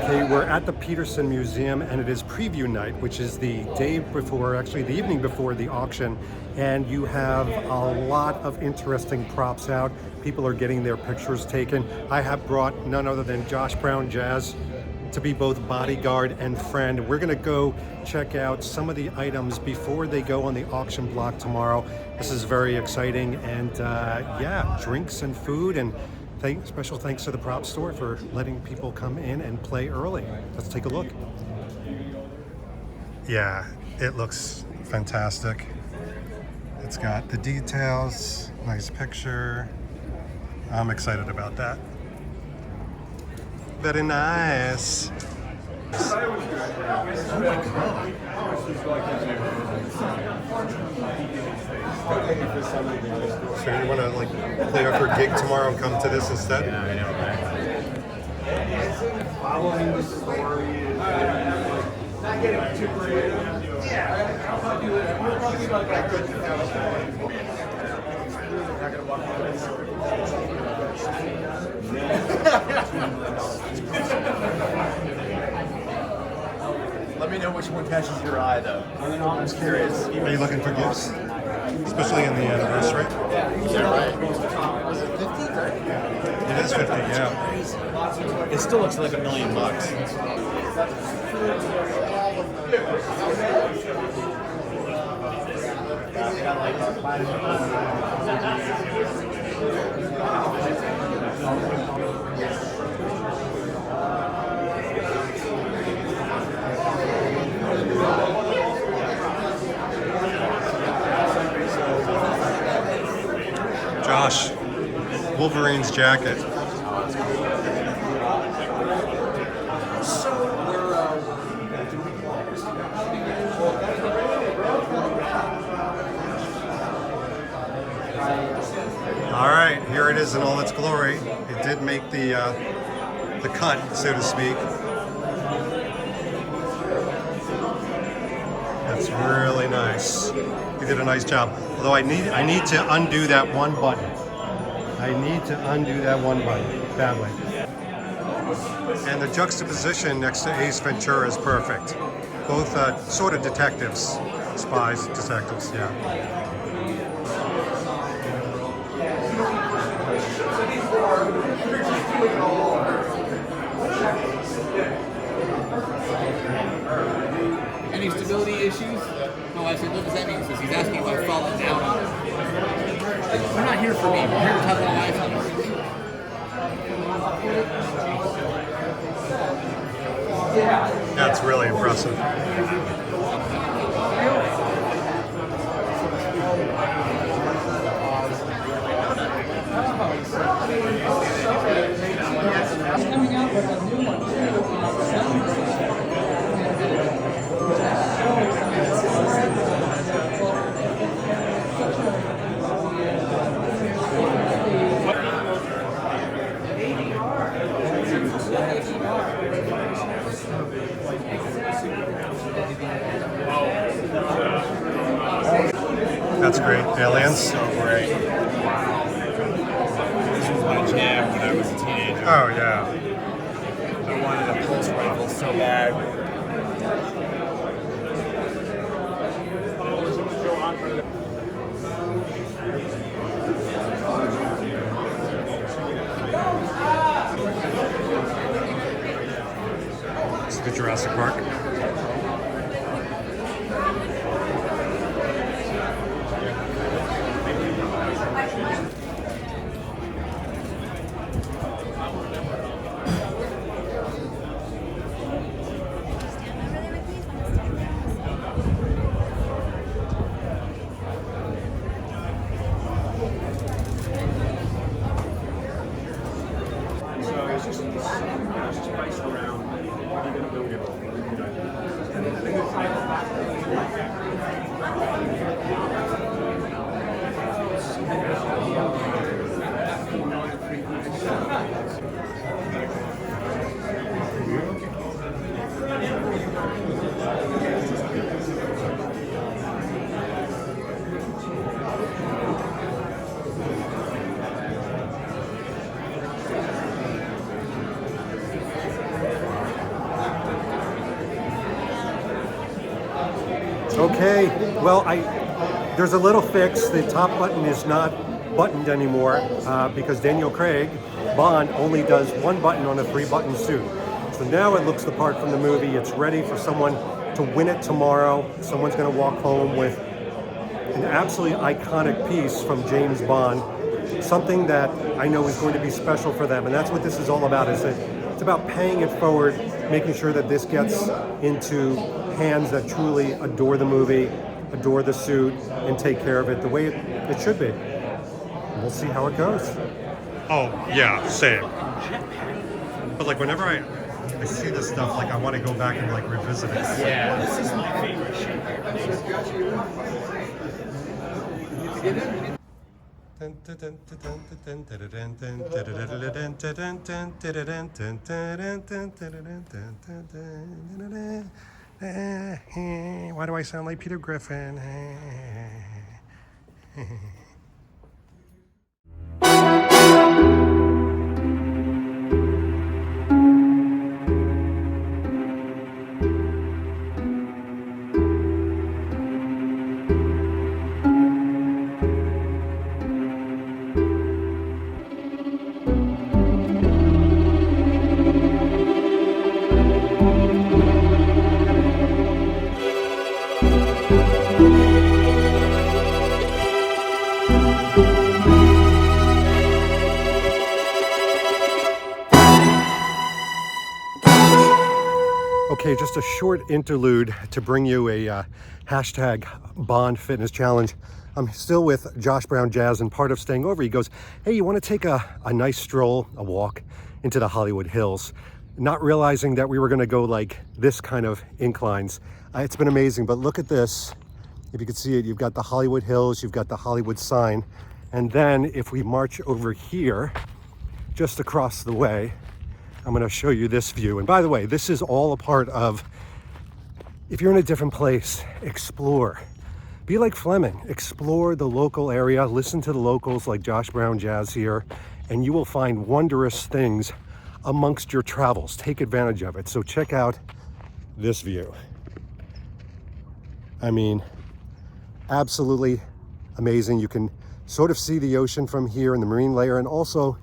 Okay, we're at the Peterson Museum and it is preview night, which is the day before, actually the evening before the auction. And you have a lot of interesting props out. People are getting their pictures taken. I have brought none other than Josh Brown Jazz to be both bodyguard and friend. We're gonna go check out some of the items before they go on the auction block tomorrow. This is very exciting, and yeah, drinks and food, and special thanks to the prop store for letting people come in and play early. Let's take a look. Yeah, it looks fantastic. It's got the details, nice picture. I'm excited about that. Very nice. Oh my God. So you want to like play off your gig tomorrow and come to this instead? Yeah, I know, right? Following the story. Not getting too creative. Yeah. I'll do it. We're talking about that good. Not gonna walk Let me know which one catches your eye, though. I'm just curious. Are you looking for gifts? Especially in the anniversary? Yeah, right. Was it 50? It is 50, yeah. It still looks like $1 million. Josh, Wolverine's jacket. All right, here it is in all its glory. It did make the cut, so to speak. That's really nice. You did a nice job. Although I need to undo that one button. I need to undo that one button badly. And the juxtaposition next to Ace Ventura is perfect. Both sort of detectives, spies, detectives, yeah. Any stability issues? No, I said, what does that mean? He says, he's asking if I've fallen down. We're not here for me. We're here to talk about life. That's really impressive. Coming out with a new one too. That's great. Aliens? So great. This was my jam when I was a teenager. Oh, yeah. I wanted a pulse rifle so bad. It's the Jurassic Park. So it's just spaced around. What are you going to build it on? Okay, well, there's a little fix. The top button is not buttoned anymore because Daniel Craig, Bond, only does one button on a 3-button suit. So now it looks the part from the movie. It's ready for someone to win it tomorrow. Someone's going to walk home with an absolutely iconic piece from James Bond, something that I know is going to be special for them. And that's what this is all about, is that it's about paying it forward, making sure that this gets into hands that truly adore the movie, adore the suit, and take care of it the way it should be. We'll see how it goes. Oh, yeah, same. But like whenever I see this stuff, like I want to go back and like revisit it. Yeah. This is my favorite shape. Why do I sound like Peter Griffin? Okay, just a short interlude to bring you a hashtag Bond Fitness Challenge. I'm still with Josh Brown Jazz, and part of staying over, he goes, hey, you want to take a nice stroll, a walk into the Hollywood Hills? Not realizing that we were going to go like this kind of inclines. It's been amazing, but look at this. If you can see it, you've got the Hollywood Hills, you've got the Hollywood sign. And then if we march over here, just across the way, I'm going to show you this view. And by the way, this is all a part of, if you're in a different place, explore. Be like Fleming, explore the local area, listen to the locals like Josh Brown Jazz here, and you will find wondrous things amongst your travels. Take advantage of it. So check out this view. I mean, absolutely amazing. You can sort of see the ocean from here in the marine layer, and also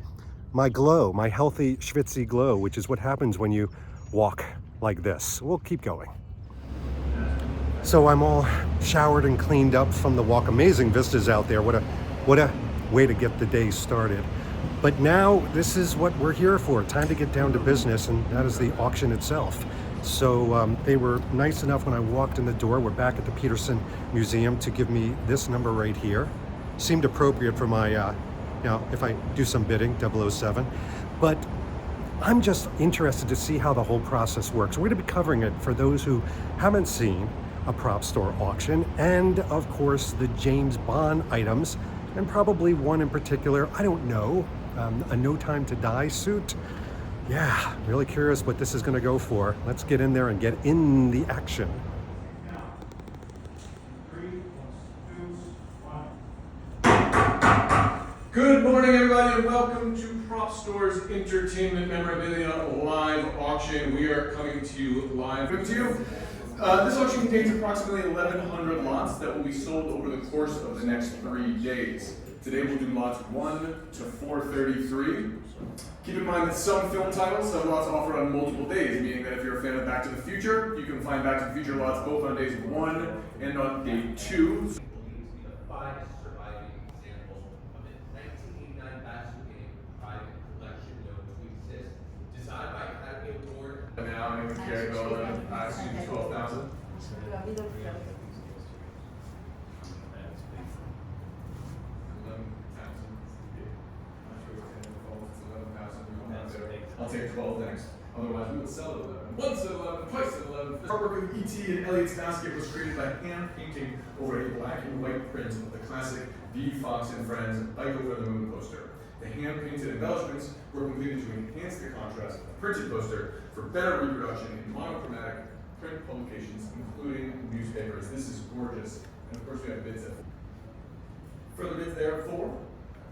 my glow, my healthy schwitzy glow, which is what happens when you walk like this. We'll keep going. So I'm all showered and cleaned up from the walk. Amazing vistas out there. What a way to get the day started. But now this is what we're here for. Time to get down to business, and that is the auction itself. So they were nice enough when I walked in the door. We're back at the Peterson Museum to give me this number right here. Seemed appropriate for my if I do some bidding, 007. But I'm just interested to see how the whole process works. We're going to be covering it for those who haven't seen a prop store auction, and of course the James Bond items, and probably one in particular, I don't know, a No Time to Die suit. Yeah, really curious what this is going to go for. Let's get in there and get in the action. Good morning, everybody, and welcome to Propstore's Entertainment Memorabilia Live Auction. We are coming to you live. This auction contains approximately 1,100 lots that will be sold over the course of the next 3 days. Today we'll do lots 1 to 433. Keep in mind that some film titles have lots offered on multiple days, meaning that if you're a fan of Back to the Future, you can find Back to the Future lots both on days 1 and on day 2. Now I'm going to carry go 12,000. I'll take 12 next. Otherwise, we would sell it at 11. Once at 11, twice at 11. The artwork of E.T. and Elliot's Basket was created by hand painting over a black and white print of the classic V. Fox and Friends Bike Over the Moon poster. The hand-painted embellishments were completed to enhance the contrast of the printed poster for better reproduction in monochromatic print publications, including newspapers. This is gorgeous. And of course, we have bids at 4. Further bids there at 4.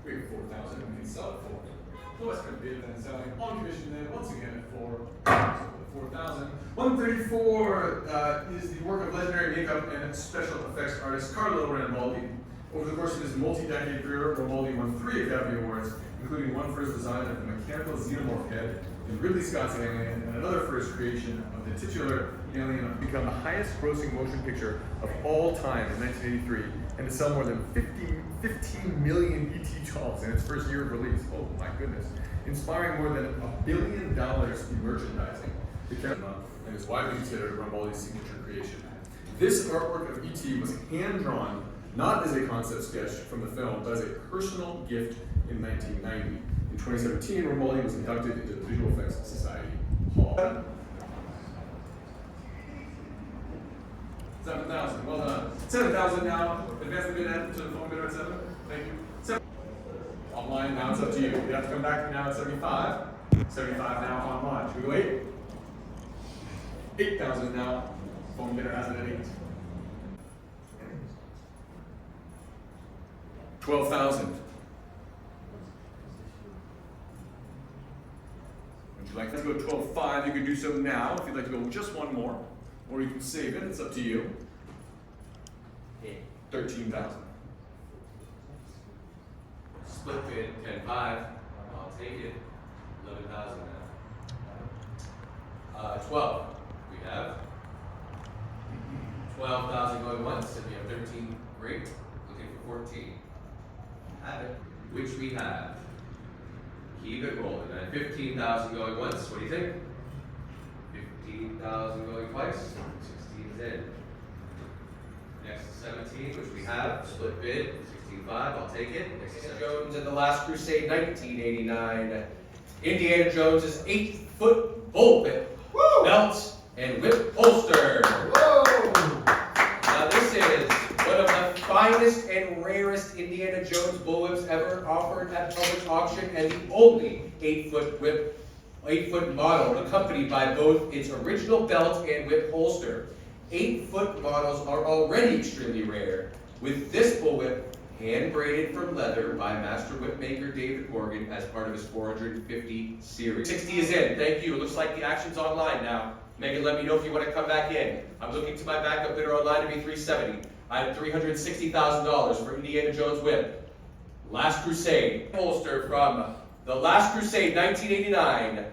We have 4,000. We can sell it for. lowest kind of bid then selling on commission then once again at 4,000. 134 is the work of legendary makeup and special effects artist Carlo Rambaldi. Over the course of his multi-decade career, Rambaldi won 3 Academy Awards, including one for his design of the mechanical xenomorph head in Ridley Scott's Alien, and another for his creation of the titular Alien, become the highest-grossing motion picture of all time in 1983, and to sell more than 15 million ET dolls in its first year of release. Oh my goodness. Inspiring more than $1 billion in merchandising. And is widely considered Rambaldi's signature creation. This artwork of ET was hand-drawn, not as a concept sketch from the film, but as a personal gift in 1990. In 2017, Rambaldi was inducted into the Visual Effects Society Hall. 7,000, well done. 7,000 now. Advance the bid to the phone bidder at 7. Thank you. 7. Online, now it's up to you. You have to come back now at 75. 75 now online. Should we wait? 8,000 now. Phone bidder has it at 8. 12,000. Would you like to go 12,500? You can do so now if you'd like to go just one more. Or you can save it, it's up to you. 13,000. Split bid, 10.5. I'll take it. 11,000 now. 12. We have 12,000 going once. If we have 13, great. Looking for 14. Have it. Which we have. Keep it rolling. And 15,000 going once. What do you think? 15,000 going twice. 16 is in. Next is 17, which we have. Split bid. 16.5. I'll take it. Next is Indiana Jones and the Last Crusade, 1989. Indiana Jones's 8-foot bullwhip, belt, and whip holster. Whoa! Now this is one of the finest and rarest Indiana Jones bullwhips ever offered at public auction, and the only 8-foot model accompanied by both its original belt and whip holster. 8-foot models are already extremely rare. With this bullwhip, hand braided from leather by master whip maker David Morgan as part of his 450 series. 60 is in. Thank you. It looks like the action's online now. Megan, let me know if you want to come back in. I'm looking to my backup bidder online to be 370. I have $360,000 for Indiana Jones whip. Last Crusade holster from the Last Crusade 1989.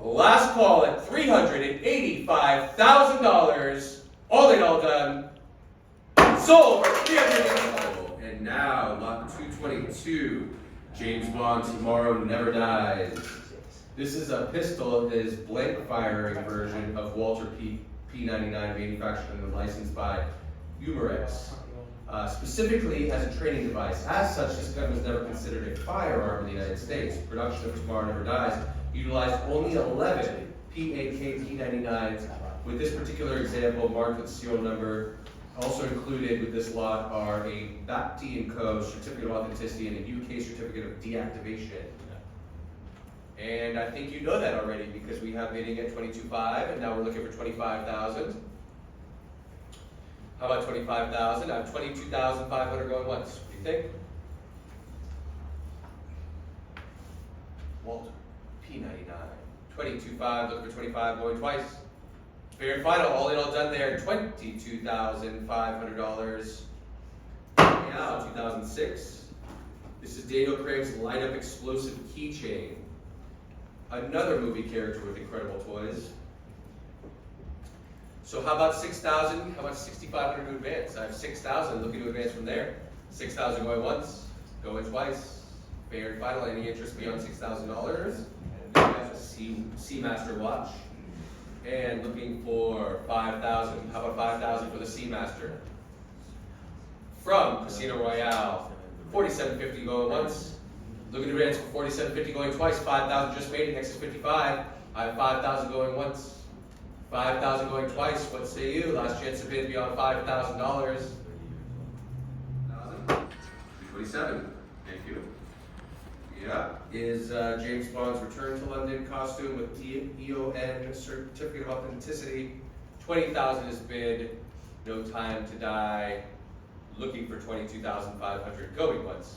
Last call at $385,000. All in all done. Sold for $380,000. And now, lot 222, James Bond Tomorrow Never Dies. This is a pistol that is blank firing version of Walter P99, manufactured and licensed by Emanates, specifically as a training device. As such, this gun was never considered a firearm in the United States. Production of Tomorrow Never Dies utilized only 11 P8K P99s, with this particular example marked with serial number. Also included with this lot are a BAPT & Co. certificate of authenticity and a UK certificate of deactivation. And I think you know that already because we have bidding at 22.5 and now we're looking for 25,000. How about 25,000? I have 22,500 going once. What do you think? Walter, P99. 22.5, look for 25 going twice. Fair and final, all in all done there, $22,500. Now, 2006. This is Daniel Craig's light-up explosive keychain. Another movie character with incredible toys. So how about 6,000? How about 6,500 to advance? I have 6,000, looking to advance from there. 6,000 going once, going twice. Fair and final, any interest beyond $6,000? That's a Seamaster watch. And looking for 5,000. How about 5,000 for the Seamaster? From Casino Royale, 47.50 going once. Looking to advance for 47.50 going twice. 5,000 just made it. Next is 55. I have 5,000 going once. 5,000 going twice. What say you? Last chance to bid beyond $5,000. 327. Thank you. Yeah, is James Bond's Return to London costume with EON certificate of authenticity. 20,000 is bid. No Time to Die. Looking for 22,500 going once.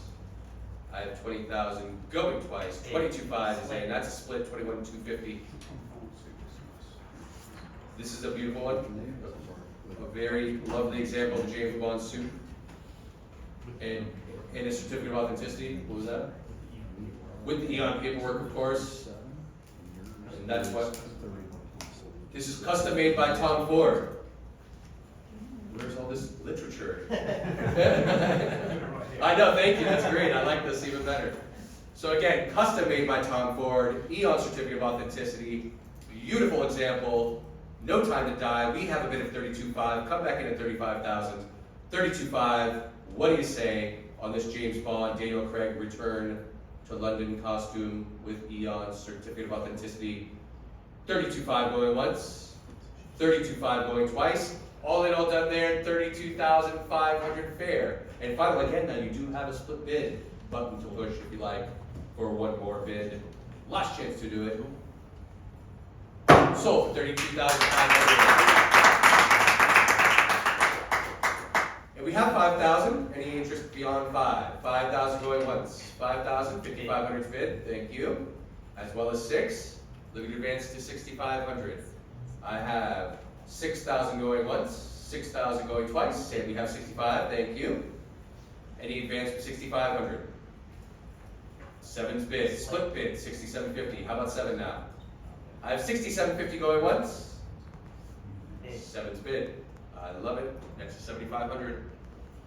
I have 20,000 going twice. 22.5 is in. That's a split. 21,250. This is a beautiful one. A very lovely example of the James Bond suit. And a certificate of authenticity. What was that? With the Eon paperwork, of course. And that's what. This is custom made by Tom Ford. Where's all this literature? I know, thank you, that's great. I like this even better. So again, custom made by Tom Ford, Eon certificate of authenticity, beautiful example, no time to die. We have a bid of 32.5, come back in at 35,000. 32.5, what do you say on this James Bond, Daniel Craig return to London costume with Eon certificate of authenticity? 32.5 going once, 32.5 going twice. All in all done there, 32,500 fair. And finally, again, now you do have a split bid button to push if you like for one more bid. Last chance to do it. Sold for 32,500. And we have 5,000. Any interest beyond 5? 5,000 going once. 5,000, 5,500 bid. Thank you. As well as 6. Look at advance to 6,500. I have 6,000 going once, 6,000 going twice. Say we have 65, thank you. Any advance for 6,500? 7's bid, split bid, 6,750. How about 7 now? I have 6,750 going once. 7's bid. I love it. Next to 7,500.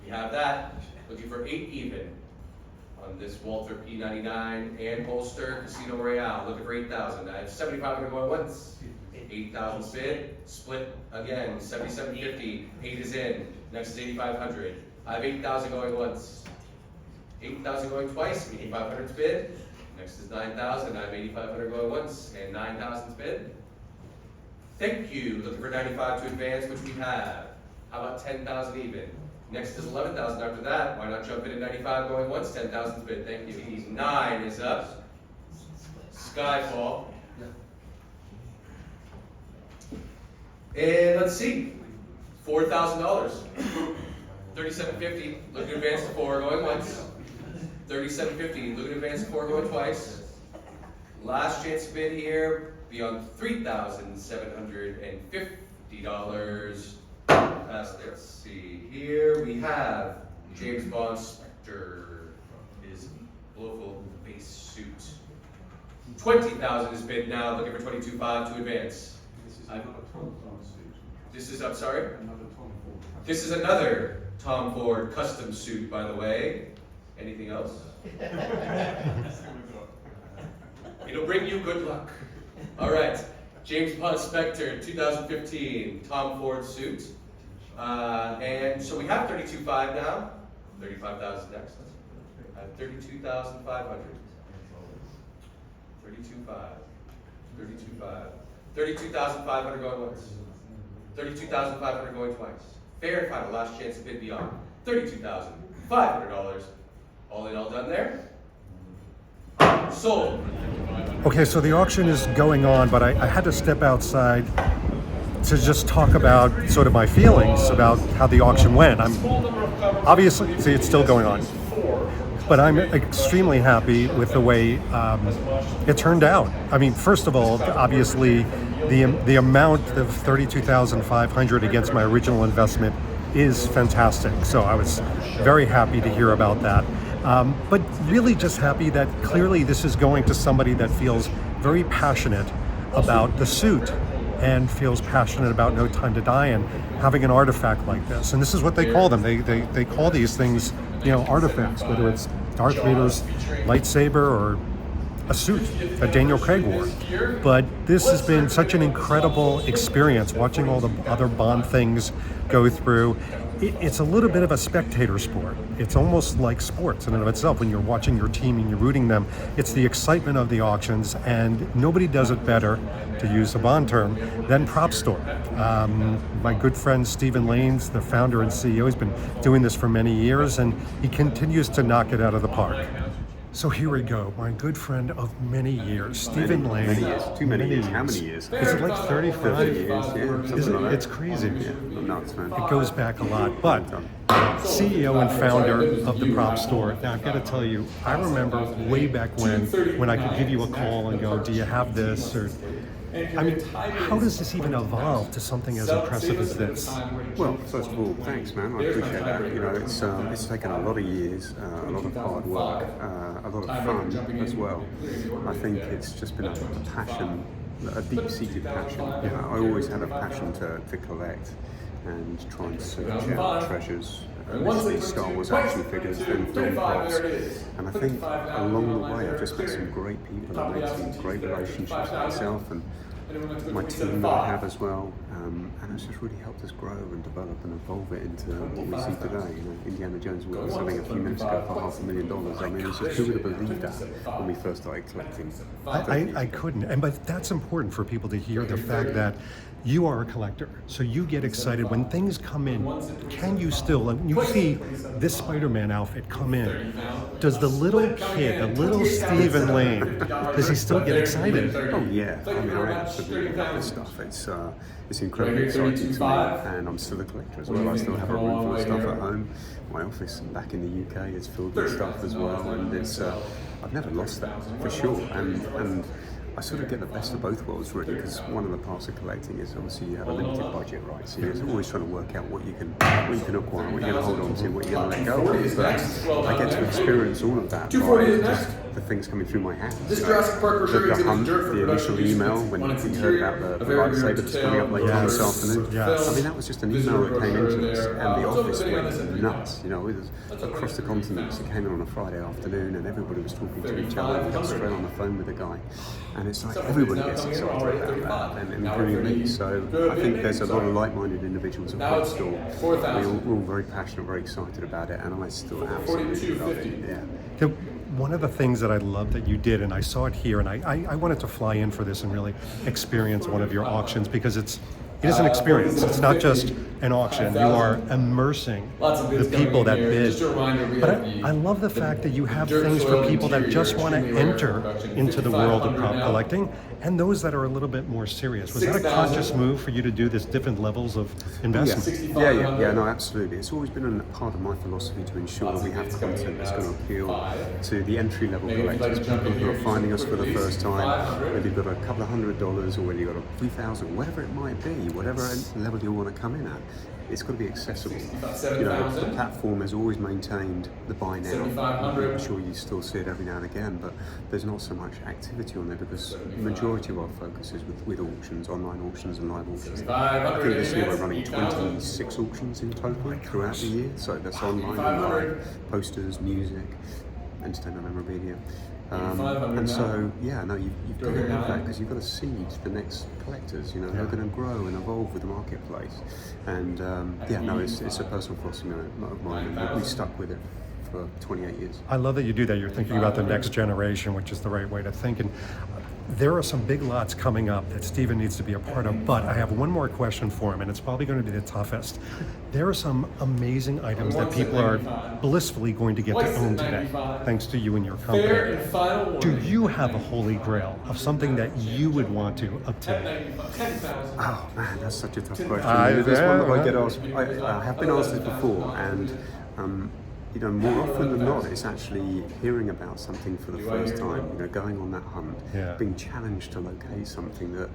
We have that. Looking for 8 even on this Walther P99 and holster Casino Royale. Looking for 8,000. I have 7,500 going once. 8,000 bid, split again, 7,750, 8 is in, next is 8,500. I have 8,000 going once, 8,000 going twice, 8,500's bid, next is 9,000, I have 8,500 going once, and 9,000's bid. Thank you, looking for 95 to advance, which we have. How about 10,000 even? Next is 11,000 after that, why not jump in at 95 going once, 10,000's bid, thank you. 9 is up, Skyfall. And let's see, $4,000. 37.50. Look at advance to 4 going once. 37.50. Look at advance to 4 going twice. Last chance bid here. Beyond $3,750. Let's see here. We have James Bond Spectre. His local base suit. 20,000 is bid now. Looking for 22.5 to advance. This is, I'm sorry? This is another Tom Ford custom suit, by the way. Anything else? It'll bring you good luck. All right, James Bond Spectre, 2015, Tom Ford suit. And so we have 32.5 now. 35,000 next. I have 32,500. 32.5. 32.5. 32,500 going once. 32,500 going twice. Fair and final, last chance to bid beyond. $32,500. All in all done there. Sold. Okay, so the auction is going on, but I had to step outside to just talk about sort of my feelings about how the auction went. I'm obviously, see, it's still going on, but I'm extremely happy with the way it turned out. I mean, first of all, obviously, the amount of $32,500 against my original investment is fantastic. So I was very happy to hear about that. But really just happy that clearly this is going to somebody that feels very passionate about the suit and feels passionate about No Time to Die and having an artifact like this. And this is what they call them. They call these things, you know, artifacts, whether it's Darth Vader's lightsaber or a suit that Daniel Craig wore. But this has been such an incredible experience watching all the other Bond things go through. It's a little bit of a spectator sport. It's almost like sports in and of itself when you're watching your team and you're rooting them. It's the excitement of the auctions, and nobody does it better, to use a Bond term, than Propstore. My good friend Stephen Lanes, the founder and CEO, has been doing this for many years, and he continues to knock it out of the park. So here we go, my good friend of many years, Stephen Lane. Many years. Too many years. How many years? Is it like 35 years? Yeah, Is it? like that. It's crazy. Yeah, nuts, man. It goes back a lot, but CEO and founder of the Prop Store. Now I've got to tell you, I remember way back when I could give you a call and go, do you have this? Or, I mean, how does this even evolve to something as impressive as this? Well, first of all, thanks, man. I appreciate that. You know, it's taken a lot of years, a lot of hard work, a lot of fun as well. I think it's just been a passion, a deep-seated passion. You know, I always had a passion to collect and try and search out treasures. Initially Star Wars action figures, then film props. And I think along the way I've just met some great people and made some great relationships with myself and my team that I have as well. And it's just really helped us grow and develop and evolve it into what we see today. You know, Indiana Jones was selling a few minutes ago for $500,000. I mean, it's just, who would have believed that when we first started collecting? I couldn't, but that's important for people to hear, the fact that you are a collector, so you get excited when things come in. Can you still, when you see this Spider-Man outfit come in, does the little kid, the little Stephen Lane, does he still get excited? Oh yeah, I mean, I absolutely love this stuff. It's incredibly exciting to me, and I'm still a collector as well. I still have a room full of stuff at home. My office back in the UK is filled with stuff as well, and it's I've never lost that for sure. And I sort of get the best of both worlds really, because one of the parts of collecting is obviously you have a limited budget, right? So you're always trying to work out what you can acquire, what you're going to hold on to, what you're going to let go of. But I get to experience all of that by just the things coming through my hands. This Jurassic Park we're showing The is hunt, dirt the initial email when you heard about the lightsaber that's coming up later on this afternoon. Yes. I mean, that was just an email that came into us, and the office went nuts. You know, it was across the continents. It came in on a Friday afternoon, and everybody was talking to each other. We got straight on the phone with the guy, and it's like everybody gets excited about that, and including me. So I think there's a lot of like-minded individuals at Propstore. We're all very passionate, very excited about it, and I still absolutely love it. Yeah. So one of the things that I love that you did, and I saw it here, and I wanted to fly in for this and really experience one of your auctions, because it is an experience. It's not just an auction. You are immersing the people that bid. But I love the fact that you have things for people that just want to enter into the world of prop collecting, and those that are a little bit more serious. Was that a conscious move for you to do this different levels of investment? Yeah, no, absolutely. It's always been a part of my philosophy to ensure that we have content that's going to appeal to the entry-level collectors, people who are finding us for the first time, whether you've got a couple of $100 or whether you've got a few thousand, whatever it might be, whatever level you want to come in at. It's got to be accessible. You know, the platform has always maintained the buy now. I'm sure you still see it every now and again, but there's not so much activity on there because the majority of our focus is with auctions, online auctions and live auctions. I think this year we're running 26 auctions in total throughout the year, so that's online and live, posters, music, entertainment memorabilia. And so, yeah, no, you've got to have that because you've got to seed the next collectors, you know, who are going to grow and evolve with the marketplace. And yeah, no, it's a personal philosophy of mine, and we've stuck with it for 28 years. I love that you do that. You're thinking about the next generation, which is the right way to think. And there are some big lots coming up that Stephen needs to be a part of, but I have one more question for him, and it's probably going to be the toughest. There are some amazing items that people are blissfully going to get to own today, thanks to you and your company. Do you have a holy grail of something that you would want to obtain? Oh man, that's such a tough question. This one that I get asked, I have been asked this before, and you know, more often than not, it's actually hearing about something for the first time, you know, going on that hunt, being challenged to locate something that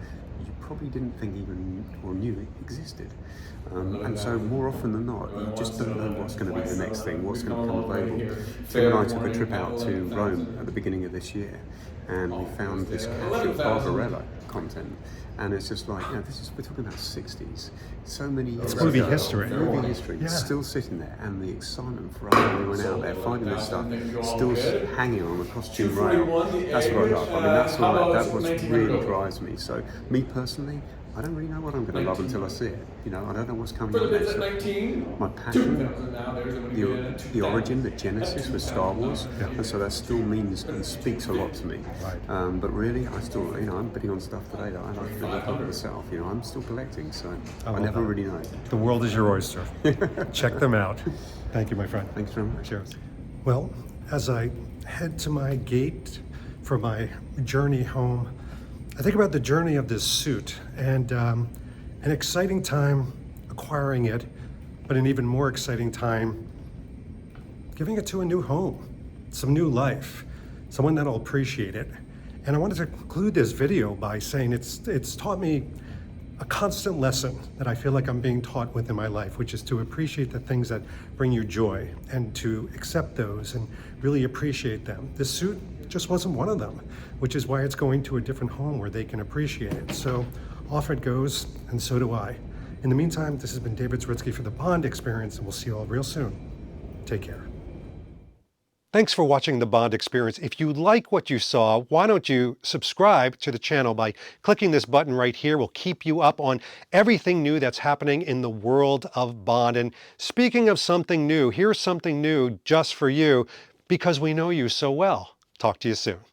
you probably didn't think even or knew existed. And so more often than not, you just don't know what's going to be the next thing, what's going to become available. Tim and I took a trip out to Rome at the beginning of this year, and we found this cache of Barbarella content. And it's just like, you know, we're talking about 60s. So many years It's movie ago, history. Movie history. Yeah. Still sitting there, and the excitement for us when we went out there, finding this stuff, still hanging on the costume rail. That's what I love. I mean, that's what really drives me. So, me personally, I don't really know what I'm going to love until I see it. You know, I don't know what's coming up next. My passion, the origin, the genesis with Star Wars, and so that still means and speaks a lot to me. But really, I still, you know, I'm bidding on stuff today that I don't feel like myself. You know, I'm still collecting, so I never really know. The world is your oyster. Check them out. Thank you, my friend. Thanks very much. Cheers. Well, as I head to my gate for my journey home, I think about the journey of this suit and an exciting time acquiring it, but an even more exciting time giving it to a new home, some new life, someone that'll appreciate it. And I wanted to conclude this video by saying it's taught me a constant lesson that I feel like I'm being taught within my life, which is to appreciate the things that bring you joy and to accept those and really appreciate them. This suit just wasn't one of them, which is why it's going to a different home where they can appreciate it. So off it goes, and so do I. In the meantime, this has been David Zritsky for the Bond Experience, and we'll see you all real soon. Take care. Thanks for watching The Bond Experience. If you like what you saw, why don't you subscribe to the channel by clicking this button right here. We'll keep you up on everything new that's happening in the world of Bond. And speaking of something new, here's something new just for you because we know you so well. Talk to you soon.